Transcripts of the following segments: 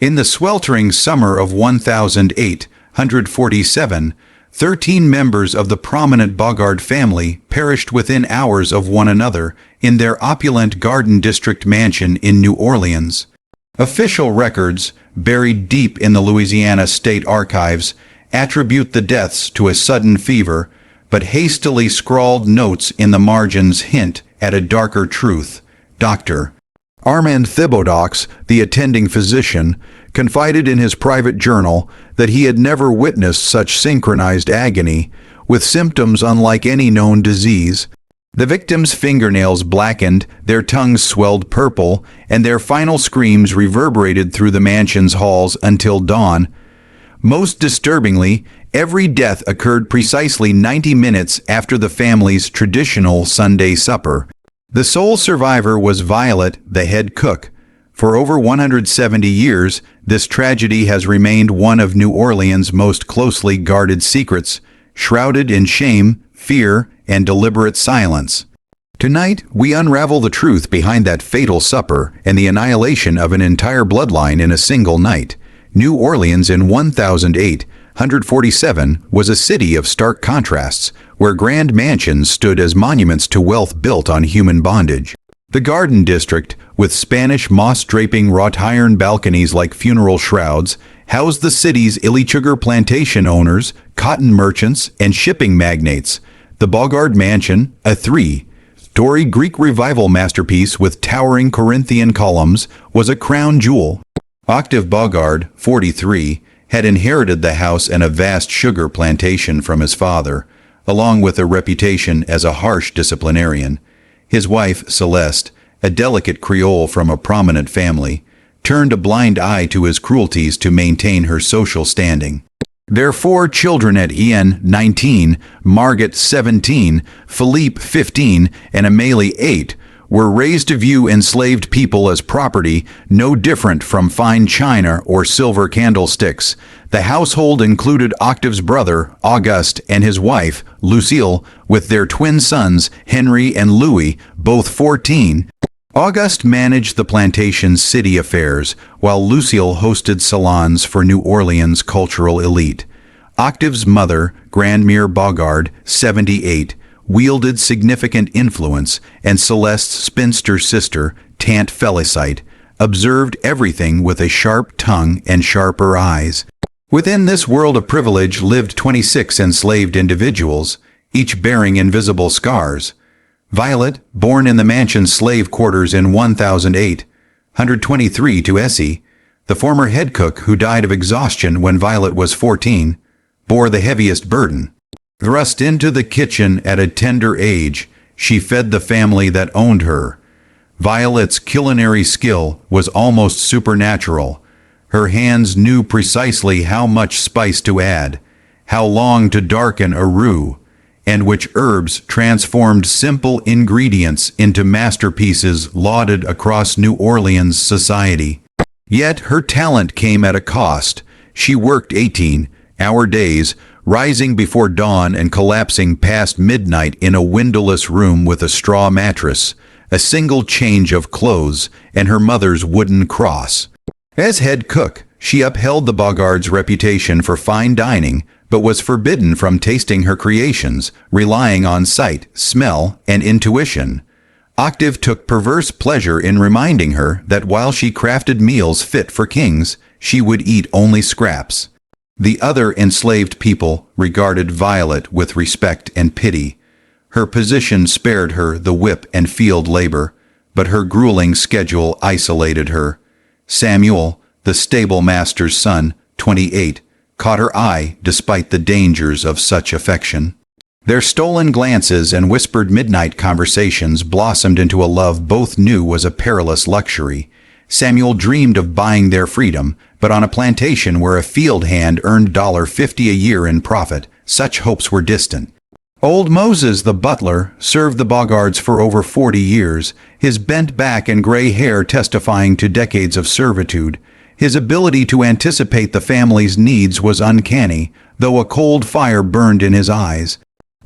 In the sweltering summer of 1847, 13 members of the prominent Bogard family perished within hours of one another in their opulent Garden District mansion in New Orleans. Official records, buried deep in the Louisiana State Archives, attribute the deaths to a sudden fever, but hastily scrawled notes in the margins hint at a darker truth. Dr. Armand Thibodeaux, the attending physician, confided in his private journal that he had never witnessed such synchronized agony, with symptoms unlike any known disease. The victims' fingernails blackened, their tongues swelled purple, and their final screams reverberated through the mansion's halls until dawn. Most disturbingly, every death occurred precisely 90 minutes after the family's traditional Sunday supper. The sole survivor was Violet, the head cook. For over 170 years, this tragedy has remained one of New Orleans' most closely guarded secrets, shrouded in shame, fear, and deliberate silence. Tonight, we unravel the truth behind that fatal supper and the annihilation of an entire bloodline in a single night. New Orleans in 1847 was a city of stark contrasts, where grand mansions stood as monuments to wealth built on human bondage. The Garden District, with Spanish moss-draping wrought iron balconies like funeral shrouds, housed the city's sugar plantation owners, cotton merchants, and shipping magnates. The Bogard Mansion, a three-story Greek Revival masterpiece with towering Corinthian columns, was a crown jewel. Octave Bogard, 43, had inherited the house and a vast sugar plantation from his father, along with a reputation as a harsh disciplinarian. His wife, Celeste, a delicate Creole from a prominent family, turned a blind eye to his cruelties to maintain her social standing. Their 4 children at Ian, 19, Margaret, 17, Philippe, 15, and Amélie, 8, were raised to view enslaved people as property no different from fine china or silver candlesticks. The household included Octave's brother, Auguste, and his wife, Lucille, with their twin sons, Henry and Louis, both 14. Auguste managed the plantation's city affairs, while Lucille hosted salons for New Orleans' cultural elite. Octave's mother, Grandmere Bogard, 78, wielded significant influence, and Celeste's spinster sister, Tante Felicite, observed everything with a sharp tongue and sharper eyes. Within this world of privilege lived 26 enslaved individuals, each bearing invisible scars. Violet, born in the mansion's slave quarters in 1823 to Essie, the former head cook who died of exhaustion when Violet was 14, bore the heaviest burden. Thrust into the kitchen at a tender age, she fed the family that owned her. Violet's culinary skill was almost supernatural. Her hands knew precisely how much spice to add, how long to darken a roux, and which herbs transformed simple ingredients into masterpieces lauded across New Orleans society. Yet her talent came at a cost. She worked 18-hour days, rising before dawn and collapsing past midnight in a windowless room with a straw mattress, a single change of clothes, and her mother's wooden cross. As head cook, she upheld the Bogards' reputation for fine dining, but was forbidden from tasting her creations, relying on sight, smell, and intuition. Octave took perverse pleasure in reminding her that while she crafted meals fit for kings, she would eat only scraps. The other enslaved people regarded Violet with respect and pity. Her position spared her the whip and field labor, but her grueling schedule isolated her. Samuel, the stable master's son, 28, caught her eye despite the dangers of such affection. Their stolen glances and whispered midnight conversations blossomed into a love both knew was a perilous luxury. Samuel dreamed of buying their freedom, but on a plantation where a field hand earned $50 a year in profit, such hopes were distant. Old Moses, the butler, served the Bogards for over 40 years, his bent back and gray hair testifying to decades of servitude. His ability to anticipate the family's needs was uncanny, though a cold fire burned in his eyes.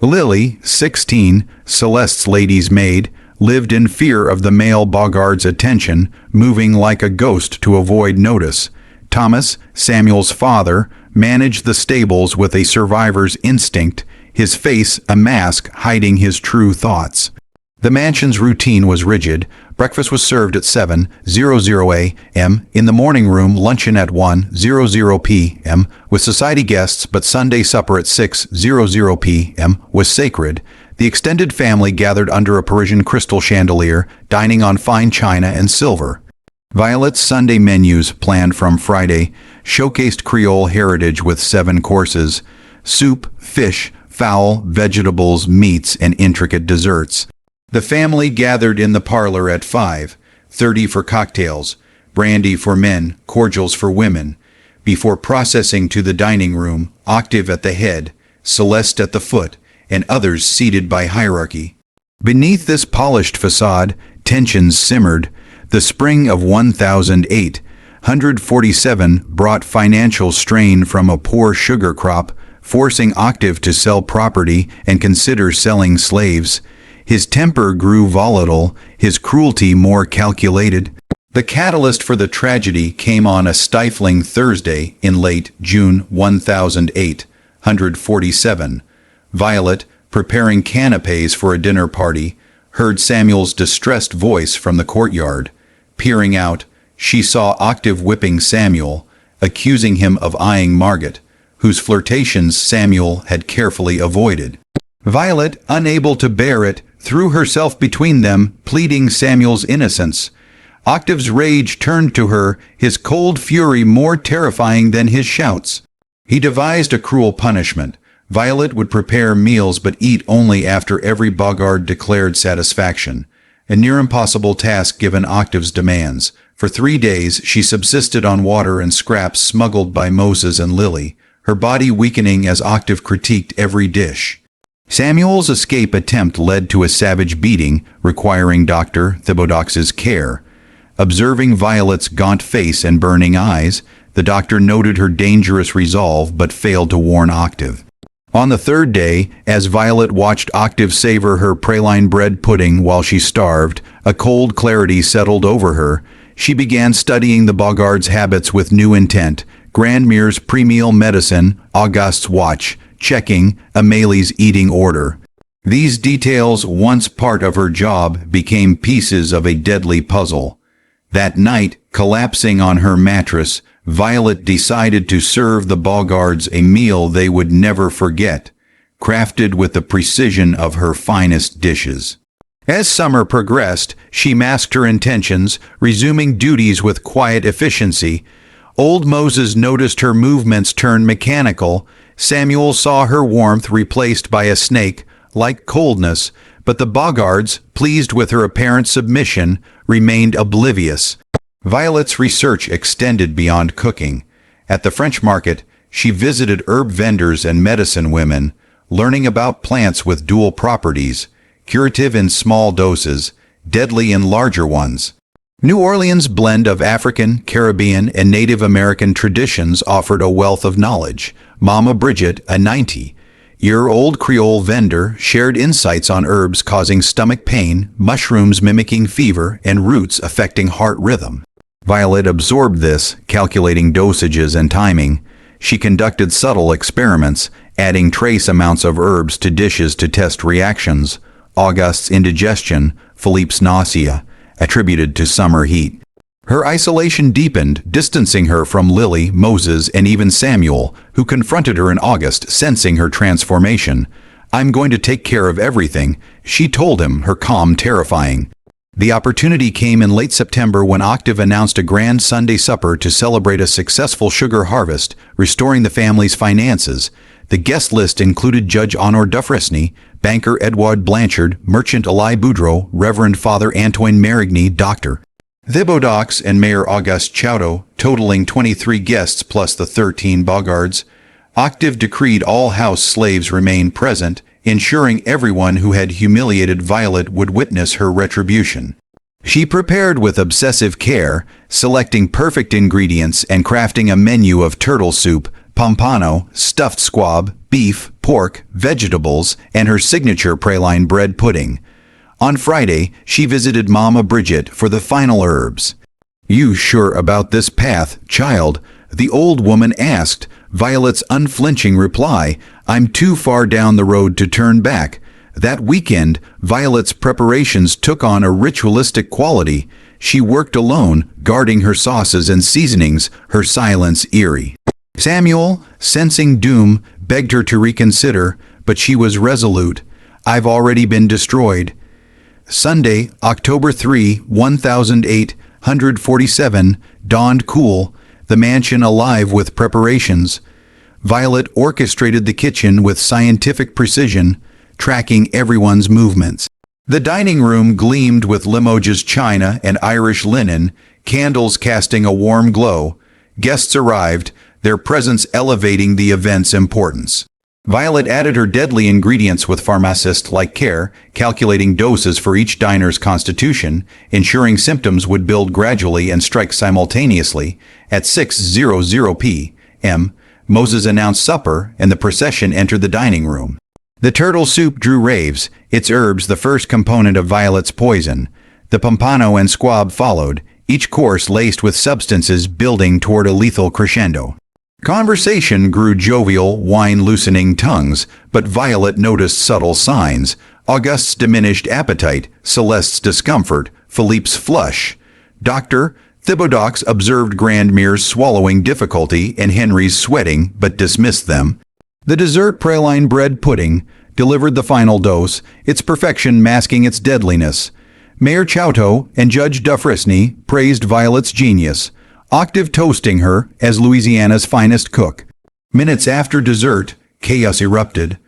Lily, 16, Celeste's lady's maid, lived in fear of the male Bogard's attention, moving like a ghost to avoid notice. Thomas, Samuel's father, managed the stables with a survivor's instinct, his face a mask hiding his true thoughts. The mansion's routine was rigid. Breakfast was served at 7:00 a.m. in the morning room, luncheon at 1:00 p.m. with society guests, but Sunday supper at 6:00 p.m. was sacred. The extended family gathered under a Parisian crystal chandelier, dining on fine china and silver. Violet's Sunday menus, planned from Friday, showcased Creole heritage with 7 courses: soup, fish, fowl, vegetables, meats, and intricate desserts. The family gathered in the parlor at 5:30 for cocktails, brandy for men, cordials for women, before processing to the dining room, Octave at the head, Celeste at the foot, and others seated by hierarchy. Beneath this polished facade, tensions simmered. The spring of 1847 brought financial strain from a poor sugar crop, forcing Octave to sell property and consider selling slaves. His temper grew volatile, his cruelty more calculated. The catalyst for the tragedy came on a stifling Thursday in late June 1847. Violet, preparing canapes for a dinner party, heard Samuel's distressed voice from the courtyard. Peering out, she saw Octave whipping Samuel, accusing him of eyeing Margot, whose flirtations Samuel had carefully avoided. Violet, unable to bear it, threw herself between them, pleading Samuel's innocence. Octave's rage turned to her, his cold fury more terrifying than his shouts. He devised a cruel punishment. Violet would prepare meals but eat only after every boggart declared satisfaction, a near impossible task given Octave's demands. For 3 days she subsisted on water and scraps smuggled by Moses and Lily, her body weakening as Octave critiqued every dish. Samuel's escape attempt led to a savage beating, requiring Dr. Thibodeaux's care. Observing Violet's gaunt face and burning eyes, the doctor noted her dangerous resolve but failed to warn Octave. On the 3rd day, as Violet watched Octave savor her praline bread pudding while she starved, a cold clarity settled over her. She began studying the boggart's habits with new intent. Grandmere's pre-meal medicine, Auguste's watch, checking, Amélie's eating order. These details, once part of her job, became pieces of a deadly puzzle. That night, collapsing on her mattress, Violet decided to serve the boggarts a meal they would never forget, crafted with the precision of her finest dishes. As summer progressed, she masked her intentions, resuming duties with quiet efficiency. Old Moses noticed her movements turn mechanical. Samuel saw her warmth replaced by a snake-like coldness, but the boggarts, pleased with her apparent submission, remained oblivious. Violet's research extended beyond cooking. At the French market, she visited herb vendors and medicine women, learning about plants with dual properties, curative in small doses, deadly in larger ones. New Orleans' blend of African, Caribbean, and Native American traditions offered a wealth of knowledge. Mama Bridget, a 90-year-old Creole vendor, shared insights on herbs causing stomach pain, mushrooms mimicking fever, and roots affecting heart rhythm. Violet absorbed this, calculating dosages and timing. She conducted subtle experiments, adding trace amounts of herbs to dishes to test reactions. Auguste's indigestion, Philippe's nausea, attributed to summer heat. Her isolation deepened, distancing her from Lily, Moses, and even Samuel, who confronted her in August, sensing her transformation. "I'm going to take care of everything," she told him, her calm terrifying. The opportunity came in late September when Octave announced a grand Sunday supper to celebrate a successful sugar harvest, restoring the family's finances. The guest list included Judge Honor Dufresne, banker Edouard Blanchard, merchant Elie Boudreau, Reverend Father Antoine Marigny, Dr. Thibodeaux, and Mayor Auguste Chouteau, totaling 23 guests plus the 13 boggarts. Octave decreed all house slaves remain present, ensuring everyone who had humiliated Violet would witness her retribution. She prepared with obsessive care, selecting perfect ingredients and crafting a menu of turtle soup, pompano, stuffed squab, beef, pork, vegetables, and her signature praline bread pudding. On Friday, she visited Mama Bridget for the final herbs. "You sure about this path, child?" the old woman asked. Violet's unflinching reply, "I'm too far down the road to turn back." That weekend, Violet's preparations took on a ritualistic quality. She worked alone, guarding her sauces and seasonings, her silence eerie. Samuel, sensing doom, begged her to reconsider, but she was resolute. "I've already been destroyed." Sunday, October 3, 1847, dawned cool, the mansion alive with preparations. Violet orchestrated the kitchen with scientific precision, tracking everyone's movements. The dining room gleamed with Limoges china and Irish linen, candles casting a warm glow. Guests arrived, their presence elevating the event's importance. Violet added her deadly ingredients with pharmacist-like care, calculating doses for each diner's constitution, ensuring symptoms would build gradually and strike simultaneously. At 6:00 p.m., Moses announced supper, and the procession entered the dining room. The turtle soup drew raves, its herbs the first component of Violet's poison. The pompano and squab followed, each course laced with substances building toward a lethal crescendo. Conversation grew jovial, wine loosening tongues, but Violet noticed subtle signs. Auguste's diminished appetite, Celeste's discomfort, Philippe's flush. Dr. Thibodeaux observed Grandmere's swallowing difficulty and Henry's sweating, but dismissed them. The dessert praline bread pudding delivered the final dose, its perfection masking its deadliness. Mayor Chouteau and Judge Dufresne praised Violet's genius, octave toasting her as Louisiana's finest cook. Minutes after dessert, chaos erupted.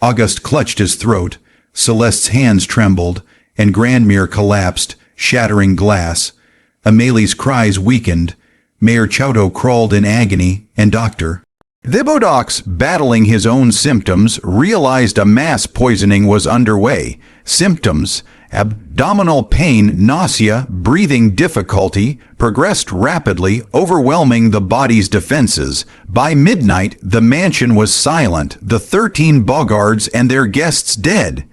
Auguste clutched his throat, Celeste's hands trembled, and Grandmere collapsed, shattering glass. Amélie's cries weakened. Mayor Chouteau crawled in agony, and Dr. Thibodeaux, battling his own symptoms, realized a mass poisoning was underway. Symptoms: abdominal pain, nausea, breathing difficulty, progressed rapidly, overwhelming the body's defenses. By midnight, the mansion was silent, the 13 Boggards and their guests dead.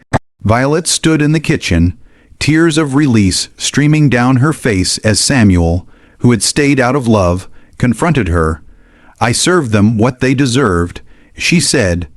Violet stood in the kitchen, tears of release streaming down her face as Samuel, who had stayed out of love, confronted her. "I served them what they deserved," she said.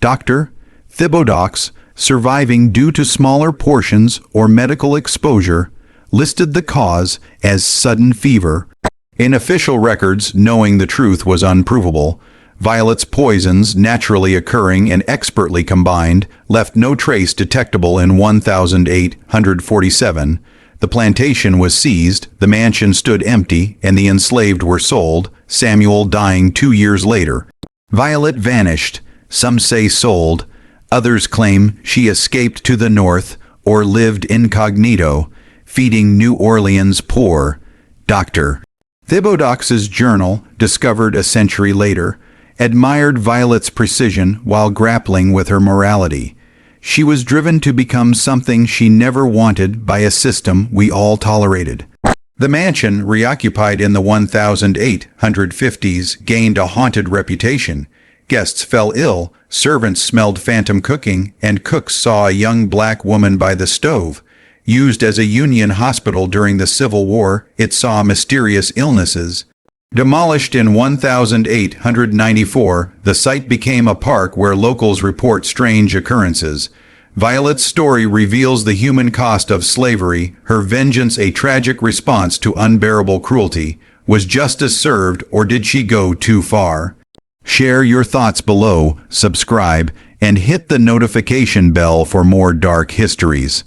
Dr. Thibodeaux, surviving due to smaller portions or medical exposure, listed the cause as sudden fever. In official records, knowing the truth was unprovable, Violet's poisons, naturally occurring and expertly combined, left no trace detectable in 1847. The plantation was seized, the mansion stood empty, and the enslaved were sold, Samuel dying 2 years later. Violet vanished, some say sold, others claim she escaped to the north or lived incognito, feeding New Orleans poor. Dr. Thibodeaux's journal, discovered a century later, admired Violet's precision while grappling with her morality. She was driven to become something she never wanted by a system we all tolerated. The mansion, reoccupied in the 1850s, gained a haunted reputation. Guests fell ill, servants smelled phantom cooking, and cooks saw a young black woman by the stove. Used as a Union hospital during the Civil War, it saw mysterious illnesses. Demolished in 1894, the site became a park where locals report strange occurrences. Violet's story reveals the human cost of slavery, her vengeance a tragic response to unbearable cruelty. Was justice served, or did she go too far? Share your thoughts below, subscribe, and hit the notification bell for more dark histories.